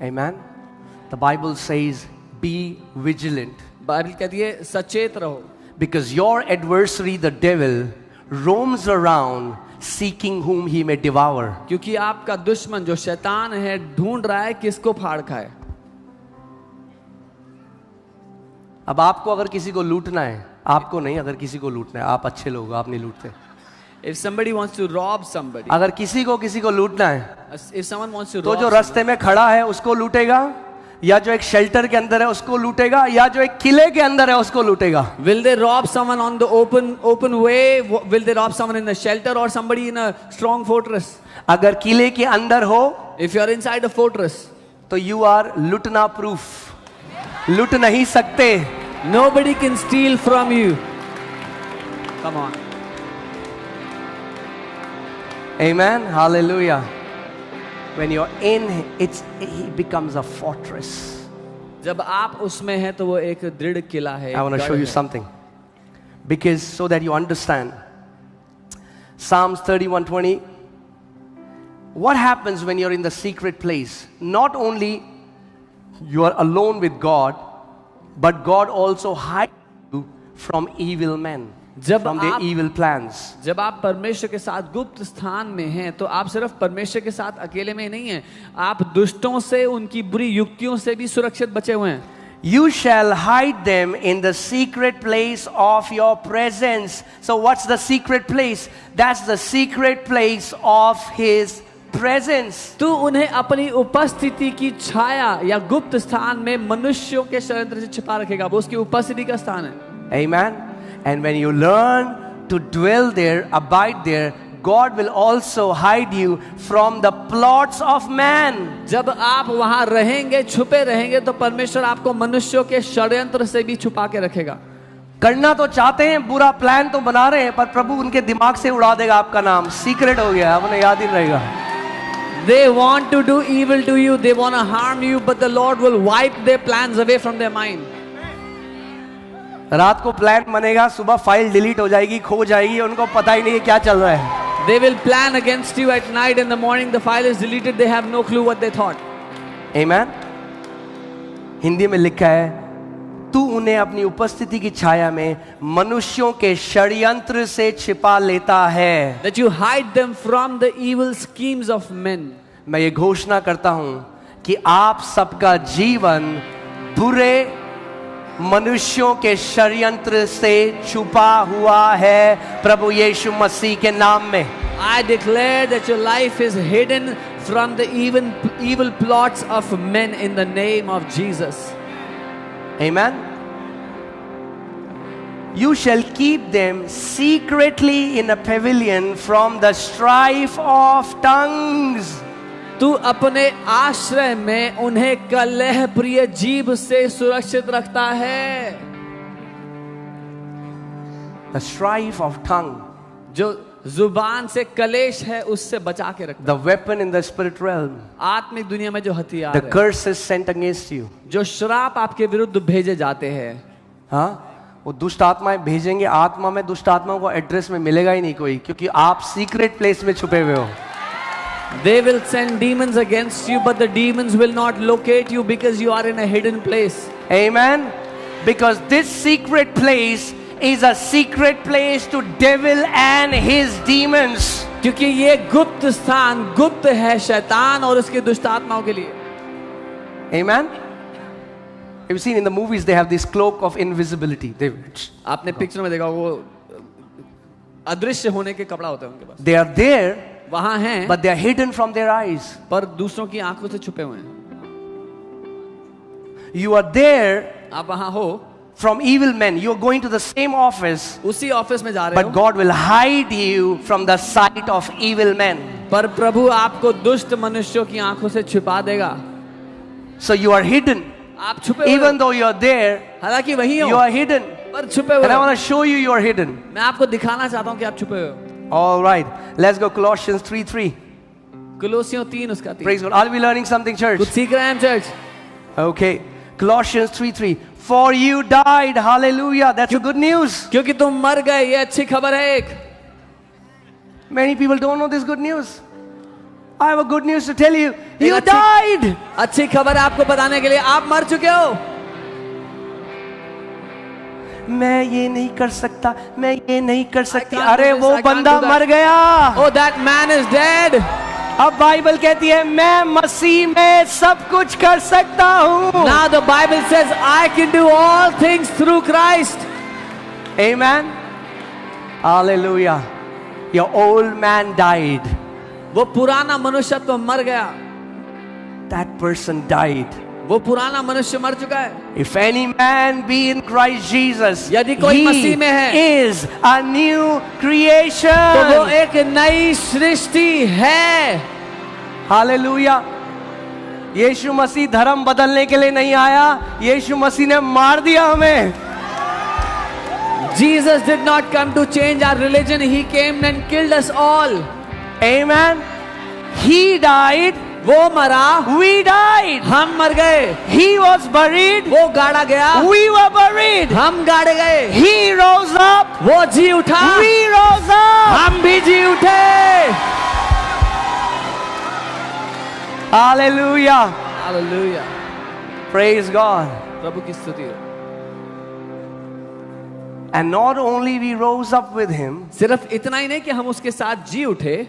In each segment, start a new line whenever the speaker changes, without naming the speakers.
Amen. The Bible says, be vigilant.
Bible कहती है सचेत रहो,
Because your adversary, the devil, roams around seeking whom he may devour.
क्योंकि आपका दुश्मन जो शैतान है ढूंढ रहा है किसको फाड़ खाए।
अब आपको अगर किसी को लूटना है, आपको नहीं, अगर किसी को लूटना है, आप अच्छे लोग, आप नहीं लूटते।
If somebody wants to rob somebody,
अगर किसी को लूटना है,
if someone wants to
तो
rob
जो रास्ते में खड़ा है उसको लूटेगा, या जो एक शेल्टर के अंदर है उसको लूटेगा, या जो एक किले के अंदर है उसको लूटेगा।
will they rob someone on the open way? Will they rob someone in the shelter or somebody in a strong fortress?
अगर किले के अंदर हो
If you are inside a fortress,
तो यू आर लूटना प्रूफ, लूट नहीं सकते।
nobody can steal from you. Come on.
Amen. Hallelujah. When you're in it becomes a fortress.
जब आप उसमें हैं तो वो एक दृढ़ किला है।
I want to show you something, because so that you understand. Psalms 31:20. What happens when you're in the secret place? Not only you are alone with God, but God also hides you from evil men, from their evil plans.
जब आप परमेश्वर के साथ गुप्त स्थान में हैं तो आप सिर्फ परमेश्वर के साथ अकेले में नहीं हैं, आप दुष्टों से, उनकी बुरी युक्तियों से भी सुरक्षित बचे हुए हैं।
You shall hide them in the secret place of your presence. So what's the secret place? That's the secret place of His presence.
तू उन्हें अपनी उपस्थिति की छाया या गुप्त स्थान में मनुष्यों के षड्यंत्र से छिपा रखेगा, वो उसकी उपस्थिति का स्थान है।
Amen. And when you learn to dwell there, abide there, God will also hide you from the plots of man.
जब आप वहां रहेंगे, छुपे रहेंगे, तो परमेश्वर आपको मनुष्यों के षड्यंत्र से भी छुपा के रखेगा।
करना तो चाहते हैं, बुरा प्लान तो बना रहे हैं, पर प्रभु उनके दिमाग से उड़ा देगा आपका नाम, सीक्रेट हो गया, उन्हें याद ही रहेगा।
They want to do evil to you, they want to harm you, but the Lord will wipe their plans away from their mind.
रात को प्लान बनेगा, सुबह फाइल डिलीट हो जाएगी, खो जाएगी, उनको पता ही नहीं है क्या चल रहा है।
They will plan against you at night, in the morning the file is deleted, they have no clue what they thought.
Amen. Hindi में लिखा है, तू उन्हें अपनी उपस्थिति की छाया में मनुष्यों के षड्यंत्र से छिपा लेता है।
That you hide them from the evil schemes of men.
मैं ये घोषणा करता हूं कि आप सबका जीवन बुरे मनुष्यों के षड्यंत्र से छुपा हुआ है प्रभु यीशु मसीह के नाम में।
I declare that your life is hidden from the evil plots of men in the name of Jesus.
Amen. You shall keep them secretly in a pavilion from the strife of tongues.
तू अपने आश्रय में उन्हें कलह प्रिय जीभ से सुरक्षित रखता है।
The strife of tongue.
जो जुबान से कलेश है उससे बचा के रखता।
The weapon in the spirit realm.
आत्मिक दुनिया में जो हथियार
The
है,
curses sent against you.
जो श्राप आपके विरुद्ध भेजे जाते हैं,
हाँ, वो दुष्ट आत्माएं भेजेंगे, आत्मा में दुष्ट आत्माओं को एड्रेस में मिलेगा ही नहीं कोई, क्योंकि आप सीक्रेट प्लेस में छुपे हुए हो।
They will send demons against you, but the demons will not locate you because you are in a hidden place.
Amen. Because this secret place is a secret place to devil and his demons.
क्योंकि ये गुप्त स्थान गुप्त है शैतान और उसके दुष्ट आत्माओं के लिए।
Amen. You've seen in the movies they have this cloak of invisibility.
आपने पिक्चर में देखा वो अदृश्य होने के कपड़ा होता है उनके पास।
They are there,
वहां हैं,
but they are hidden from their eyes.
पर दूसरों की आंखों से छुपे हुए हैं।
You are there
आप वहां हो,
from evil men. You are going to the same office,
उसी ऑफिस में जा रहे
but
हो,
God will hide you from the sight of evil men.
पर प्रभु आपको दुष्ट मनुष्यों की आंखों से छुपा देगा।
So you are hidden.
आप छुपे हुए
Even
हो,
though you are there,
हालांकि वही हो,
you are hidden.
पर छुपे
And
हुए
I
हो।
want to show you are hidden.
मैं आपको दिखाना चाहता हूँ कि आप छुपे हुए हो।
All right. Let's go Colossians 3:3.
कुलोसियों 3 उसका 3।
Praise God. Are we learning something, church?
कुछ सीख रहे हैं हम church?
Okay. Colossians 3:3. For you died. Hallelujah. That's a good news.
क्योंकि तुम मर गए, ये अच्छी खबर है एक।
Many people don't know this good news. I have a good news to tell you. You
अच्छी-
died.
अच्छी खबर आपको बताने के लिए, आप मर चुके हो।
मैं ये नहीं कर सकता, मैं ये नहीं कर सकती।
can't do
अरे
this,
वो
I can't
बंदा
do that.
मर गया।
Oh, that man is dead.
अब बाइबल कहती है मैं मसीह में सब कुछ कर सकता हूँ।
Now the Bible says I can do all things through Christ.
Amen. Hallelujah. Your old man died.
वो पुराना मनुष्यत्व मर गया,
That person died.
वो पुराना मनुष्य मर चुका है।
If any man be in Christ Jesus,
यदि कोई
he
मसीह में है,
is a new
तो वो
creation.
एक नई सृष्टि है।
Hallelujah. यीशु मसीह धर्म बदलने के लिए नहीं आया, यीशु मसीह ने मार दिया हमें।
Jesus did not come to change our religion. He came and killed us all.
Amen. He died,
वो मरा,
we died.
हम मर गए।
He was buried,
वो गाड़ा गया,
we were buried.
हम गाड़े गए।
He rose up,
वो जी उठा,
we rose up.
हम भी जी उठे।
Hallelujah.
Hallelujah,
Praise God.
प्रभु की स्तुति हो।
And not only we rose up with him,
सिर्फ इतना ही नहीं कि हम उसके साथ जी उठे,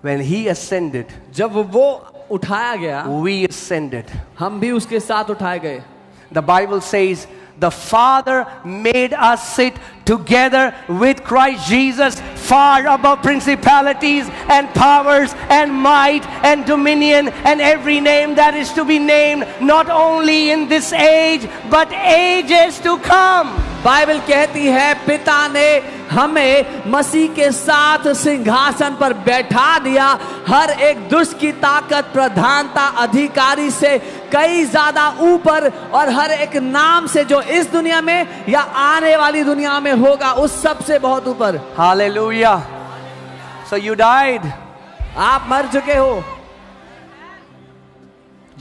when he ascended,
जब वो उठाया गया,
we ascended.
हम भी उसके साथ उठाए गए।
The Bible says the Father made us sit together with Christ Jesus far above principalities and powers and might and dominion and every name that is to be named, not only in this age but ages to come.
Bible कहती है पिता ने हमें मसीह के साथ सिंहासन पर बैठा दिया, हर एक दुष्ट की ताकत, प्रधानता, अधिकारी से कई ज्यादा ऊपर, और हर एक नाम से जो इस दुनिया में या आने वाली दुनिया में होगा उस सब से बहुत ऊपर।
Hallelujah. So you died.
आप मर चुके हो।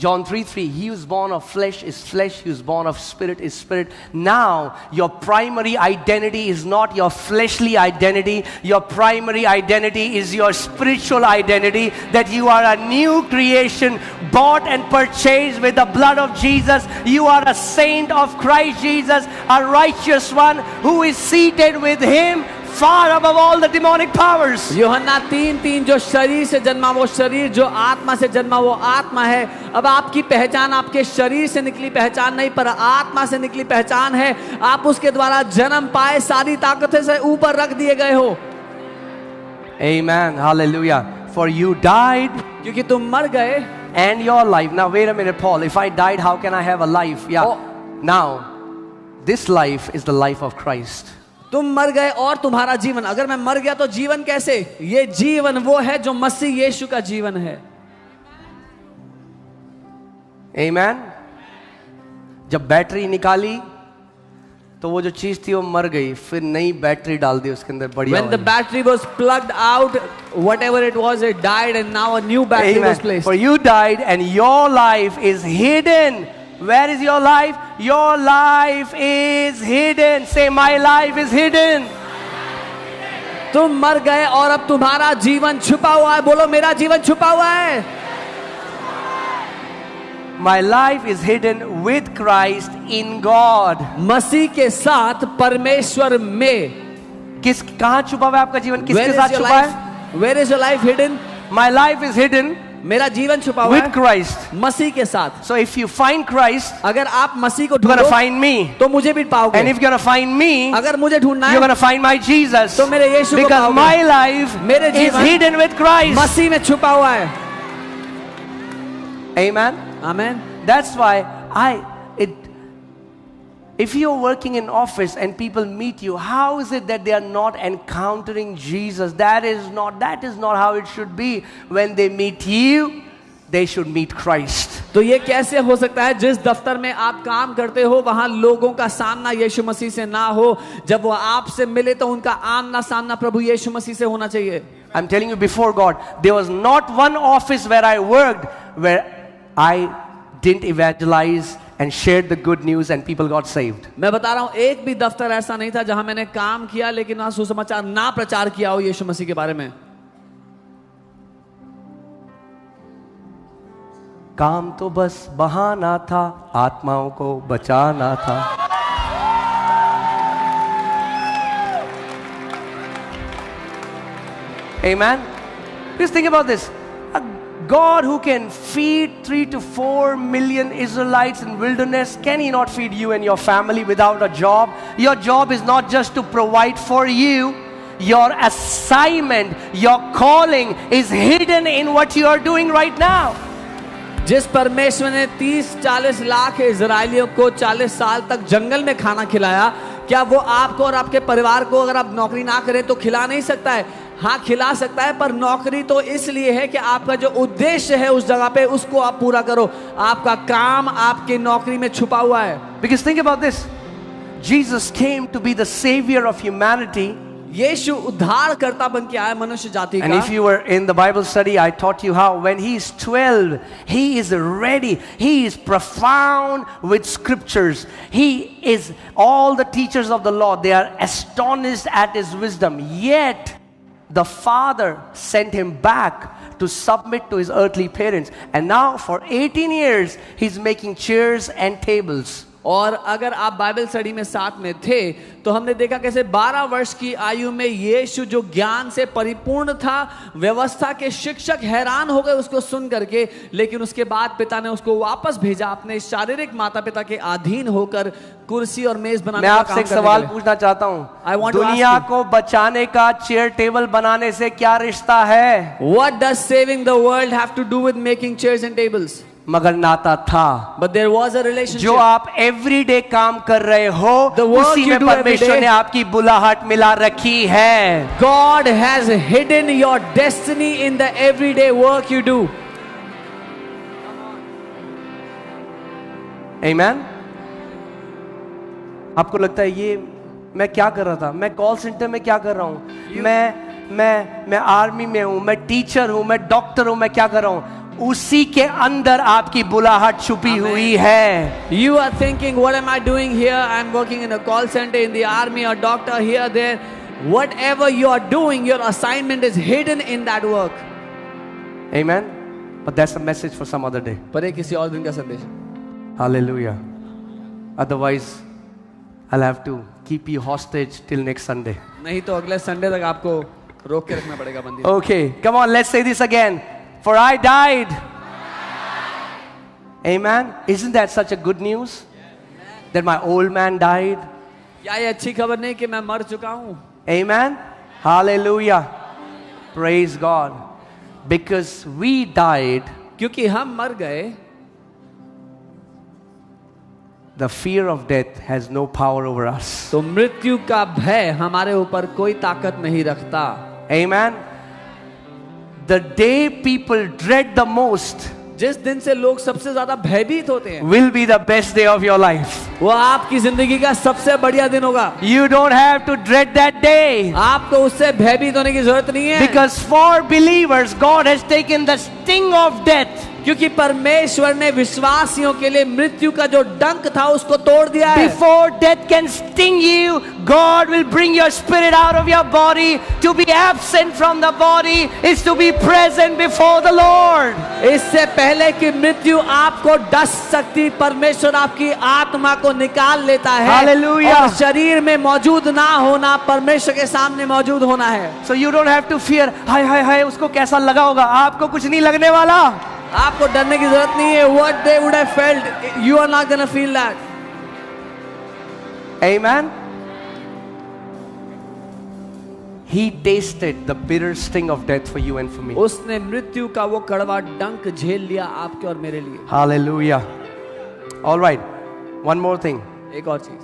John 3:3, he who is born of flesh is flesh, he who is born of spirit is spirit. Now, your primary identity is not your fleshly identity. Your primary identity is your spiritual identity, that you are a new creation, bought and purchased with the blood of Jesus. You are a saint of Christ Jesus, a righteous one who is seated with him far above all the demonic powers.
यूहन्ना 3:3, जो शरीर से जन्मा वो शरीर, जो आत्मा से जन्मा वो आत्मा है। अब आपकी पहचान आपके शरीर से निकली पहचान नहीं, पर आत्मा से निकली पहचान है। आप उसके द्वारा जन्म पाए, सारी ताकतों से ऊपर रख दिए गए हो।
Amen. Hallelujah. For you died,
क्योंकि तुम मर गए।
and your life. Now wait a minute, Paul. If I died, how can I have a life? Yeah.
Oh.
Now, this life is the life of Christ.
तुम मर गए और तुम्हारा जीवन, अगर मैं मर गया तो जीवन कैसे? ये जीवन वो है जो मसीह यीशु का जीवन है।
Amen. जब बैटरी निकाली तो वो जो चीज थी वो मर गई, फिर नई बैटरी डाल दी उसके अंदर बढ़िया
When the
वाली।
battery was plugged out, whatever it was, it died, and now a new battery was
Amen.
placed.
For you died and your life is hidden. Where is your life? Your life is hidden. Say, my life is hidden.
तुम मर गए और अब तुम्हारा जीवन छुपा हुआ है। बोलो, मेरा जीवन छुपा हुआ है।
My life is hidden with Christ in God.
मसीह के साथ परमेश्वर में।
कहाँ छुपा हुआ है आपका जीवन?
Where
किसके
is
साथ
your
छुपा है?
life? Where is your life hidden?
My life is hidden
मेरा जीवन छुपा हुआ
with
है
Christ.
मसीह के साथ।
So if you find Christ,
अगर आप मसीह को
you're going to
ढूंढो
find me.
तो मुझे भी पाओगे।
And if you're going to find me,
अगर मुझे ढूंढना
you're
है
going to find my Jesus.
तो मेरे यीशु को
Because
पाओगे।
my life
मेरे
is
जीवन
hidden with Christ.
मसीह में छुपा हुआ है।
Amen.
Amen.
That's why if you're working in office and people meet you, how is it that they are not encountering Jesus? That is not how it should be. When they meet you, they should meet Christ.
तो ये कैसे हो सकता है? जिस दफ्तर में आप काम करते हो वहां लोगों का सामना यीशु मसीह से ना हो, जब वो आपसे मिले तो उनका आमना सामना प्रभु यीशु मसीह से होना चाहिए।
I'm telling you before God, there was not one office where I worked where I didn't evangelize and shared the good news and people got saved.
मैं बता रहा हूं, एक भी दफ्तर ऐसा नहीं था जहां मैंने काम किया लेकिन वहां सुसमाचार ना प्रचार किया हो यीशु मसीह के बारे में।
काम तो बस बहाना था, आत्माओं को बचाना था। Amen. Please think about this. A God who can feed 3 to 4 million Israelites in wilderness, can He not feed you and your family without a job? Your job is not just to provide for you. Your assignment, your calling is hidden in what you are doing right now.
जिस परमेश्वर ने 30-40 लाख इजरायलियों को 40 साल तक जंगल में खाना खिलाया, क्या वो आपको और आपके परिवार को अगर आप नौकरी ना करें तो खिला नहीं सकता है? हाँ, खिला सकता है, पर नौकरी तो इसलिए है कि आपका जो उद्देश्य है उस जगह पे उसको आप पूरा करो। आपका काम आपकी नौकरी में छुपा हुआ है।
Because think about this. Jesus came to be the savior of humanity.
यीशु उद्धार करता बन के आया मनुष्य जाति का।
And if you were in the Bible study, I taught you how when he is 12, he is ready. He is profound with scriptures. He is, all the teachers of the law, they are astonished at his wisdom. Yet, the Father sent him back to submit to his earthly parents. And now for 18 years, he's making chairs and tables.
और अगर आप Bible study में साथ में थे तो हमने देखा कैसे 12 वर्ष की आयु में यीशु जो ज्ञान से परिपूर्ण था, व्यवस्था के शिक्षक हैरान हो गए उसको सुन करके, लेकिन उसके बाद पिता ने उसको वापस भेजा अपने शारीरिक माता पिता के अधीन होकर कुर्सी और मेज बनाने का काम करने के लिए।
मैं आपसे एक सवाल पूछना चाहता हूँ, दुनिया को बचाने का चेयर टेबल बनाने से क्या रिश्ता है?
What does saving the world have to do with making chairs and tables?
मगर नाता था।
But there was a relationship.
जो आप एवरीडे काम कर रहे हो, उसी में परमेश्वर ने आपकी बुलाहट मिला रखी है।
God has hidden your destiny in the everyday work you do.
Amen. आपको लगता है ये मैं क्या कर रहा था? मैं कॉल सेंटर में क्या कर रहा हूँ? मैं आर्मी में हूँ, मैं टीचर हूँ, मैं डॉक्टर हूँ, मैं क्या कर रहा हूँ? उसी के अंदर आपकी बुलाहट छुपी हुई है।
You are thinking, what am I doing here? I'm working in a call center, in the army, or doctor here, there. Whatever you are doing, your assignment is hidden in that work.
Amen. But that's a message for some other day.
पर एक किसी और दिन का संदेश।
Hallelujah. Otherwise, I'll have to keep you hostage till next Sunday.
नहीं तो अगले संडे तक आपको रोक के रखना पड़ेगा बंदी।
Okay, come on, let's say this again. For I died. Amen. Isn't that such a good news? That my old man died.
क्या ये अच्छी खबर नहीं कि मैं मर चुका हूँ?
Amen. Hallelujah. Praise God. Because we died.
क्योंकि हम मर गए,
the fear of death has no power over us.
तो मृत्यु का भय हमारे ऊपर कोई ताकत नहीं रखता।
Amen. The day people dread the most,
जिस दिन से लोग सबसे ज्यादा भयभीत होते हैं,
will be the best day of your life.
वो आपकी जिंदगी का सबसे बढ़िया दिन होगा।
You don't have to dread that day.
आपको उससे भयभीत होने की जरूरत नहीं है।
Because for believers, God has taken the sting of death.
क्योंकि परमेश्वर ने विश्वासियों के लिए मृत्यु का जो डंक था उसको तोड़ दिया है।
Before death can sting you, God will bring your spirit out of your body. To be absent from the body is to be present before the Lord.
इससे पहले कि मृत्यु आपको डस सकती, परमेश्वर आपकी आत्मा को निकाल लेता है।
Hallelujah.
और शरीर में मौजूद ना होना, परमेश्वर के सामने मौजूद होना है।
So you don't have to fear. हाय हाय हाय उसको कैसा लगा होगा? आपको कुछ नहीं लगने वाला।
आपको डरने की जरूरत नहीं है। What they would have felt, you are not gonna feel that.
Amen. He tasted the bitter sting of death for you and for me.
उसने मृत्यु का वो कड़वा डंक झेल लिया आपके और मेरे लिए।
Hallelujah. All right. One more thing.
एक और चीज,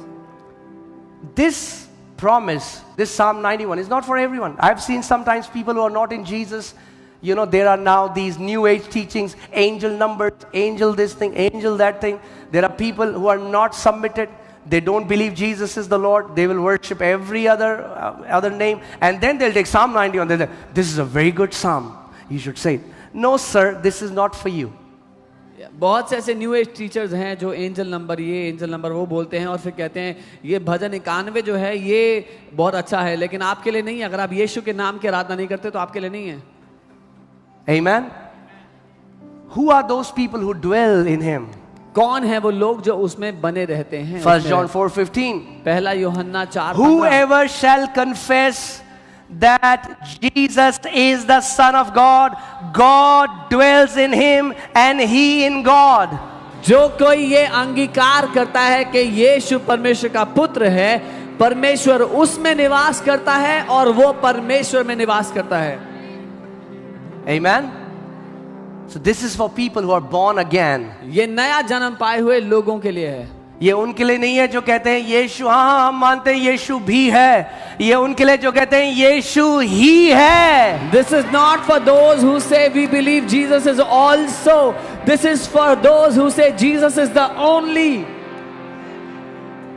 This promise, this Psalm 91 is not for everyone. I've seen sometimes people who are not in Jesus. You know, there are now these new age teachings, angel numbers, angel this thing, angel that thing. There are people who are not submitted. They don't believe Jesus is the Lord. They will worship every other name. And then they'll take Psalm 91. They'll say, this is a very good psalm. You should say it. No, sir, this is not for you.
बहुत से ऐसे new age teachers हैं जो angel number ये angel number वो बोलते हैं और फिर कहते हैं ये भजन 91 जो है ये बहुत अच्छा है, लेकिन आपके लिए नहीं है। अगर आप यीशु के नाम की आराधना नहीं करते तो आपके लिए नहीं है।
Amen. Who are those people who dwell in him?
कौन है वो लोग जो उसमें बने रहते हैं?
1 John 4:15.
पहला यूहन्ना 4:15।
Whoever shall confess that Jesus is the Son of God, God dwells in him and he in God.
जो कोई ये अंगीकार करता है कि यीशु परमेश्वर का पुत्र है, परमेश्वर उसमें निवास करता है और वो परमेश्वर में निवास करता है।
Amen. So this is for people who are born again.
ये नया जन्म पाए हुए लोगों के लिए है।
ये उनके लिए नहीं है जो कहते हैं यीशु, हाँ हम मानते हैं यीशु भी है। ये उनके लिए जो कहते हैं यीशु ही है।
This is not for those who say we believe Jesus is also. This is for those who say Jesus is the only.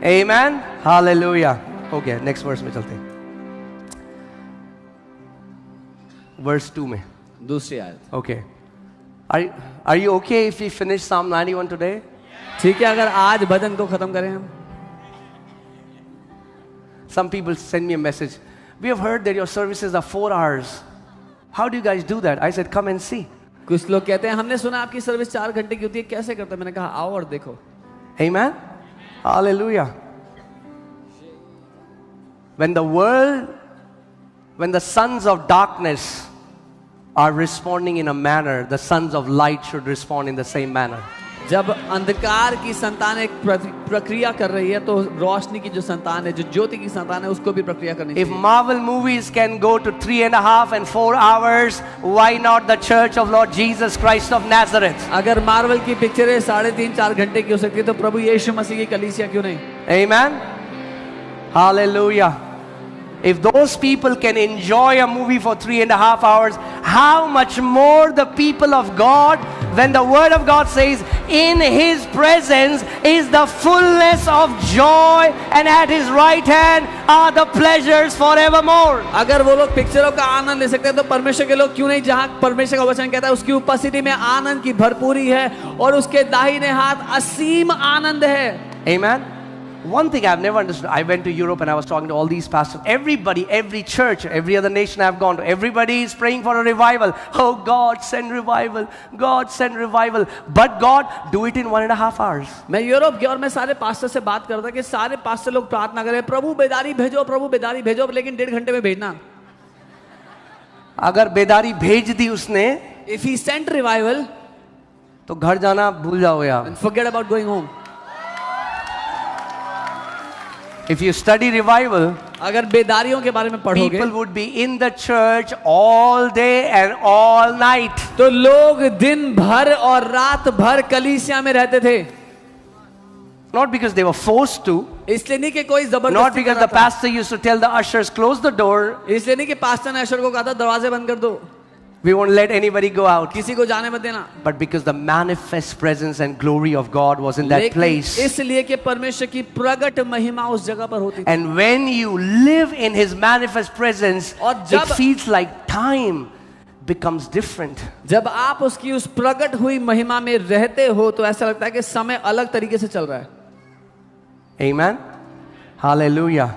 Amen. Hallelujah. Okay, next verse में चलते हैं। Verse 2 में।
दूसरी आयत।
Okay. Are you okay if we finish Psalm 91 today?
ठीक है, अगर आज भजन को खत्म करें हम।
Some people send me a message. We have heard that your services are 4 hours. How do you guys do that? I said, come and see.
कुछ लोग कहते हैं हमने सुना आपकी सर्विस 4 घंटे की होती है, कैसे करते हैं? मैंने कहा आओ और देखो।
Amen. Hallelujah. When the sons of darkness are responding in a manner, the sons of light should respond in the same manner.
जब अंधकार की संतान एक प्रक्रिया कर रही है, तो रोशनी की जो संतान है, जो ज्योति की संतान है, उसको भी प्रक्रिया करनी चाहिए।
If Marvel movies can go to 3.5 and 4 hours, why not the Church of Lord Jesus Christ of Nazareth?
अगर मार्वल की पिक्चरें 3.5-4 घंटे की हो सकती है, तो प्रभु यीशु मसीह की कलीसिया क्यों नहीं?
Amen. Hallelujah. If those people can enjoy a movie for 3.5 hours, how much more the people of God, when the word of God says, in his presence is the fullness of joy and at his right hand are the pleasures forevermore.
अगर वो लोग पिक्चरों का आनंद ले सकते हैं, तो परमेश्वर के लोग क्यों नहीं? जहाँ परमेश्वर का वचन कहता है उसकी उपस्थिति में आनंद की भरपूरी है और उसके दाहिने हाथ असीम आनंद है।
Amen. One thing I've never understood, I went to Europe and I was talking to all these pastors. Everybody, every church, every other nation I've gone to, everybody is praying for a revival. Oh God, send revival. God, send revival. But God, do it in 1.5 hours.
मैं Europe गया और मैं सारे pastor से बात करता कि सारे पास्टर लोग प्रार्थना करें, प्रभु बेदारी भेजो, प्रभु बेदारी भेजो, लेकिन 1.5 घंटे में भेजना।
अगर बेदारी भेज दी उसने,
If he sent revival,
तो घर जाना भूल जाओ यार।
forget about going home.
If you study revival,
अगर बेदारियों के बारे में पढ़ोगे,
people would be in the church all day and all night.
तो लोग दिन भर और रात भर कलीसिया में रहते थे।
Not because they were forced to.
इसलिए नहीं कि कोई जबरदस्ती
Not because the pastor used to tell the ushers, close the door.
इसलिए नहीं कि पास्टर ने अशर को कहा था दरवाजे बंद कर दो,
We won't let anybody go out.
किसी को जाने मत देना।
But because the manifest presence and glory of God was in that place.
इसलिए कि परमेश्वर की प्रगट महिमा उस जगह पर होती थी।
And when you live in his manifest presence,
और
it feels like time becomes different.
जब आप उसकी उस प्रगट हुई महिमा में रहते हो, तो ऐसा लगता है कि समय अलग तरीके से चल रहा है।
Amen. Hallelujah.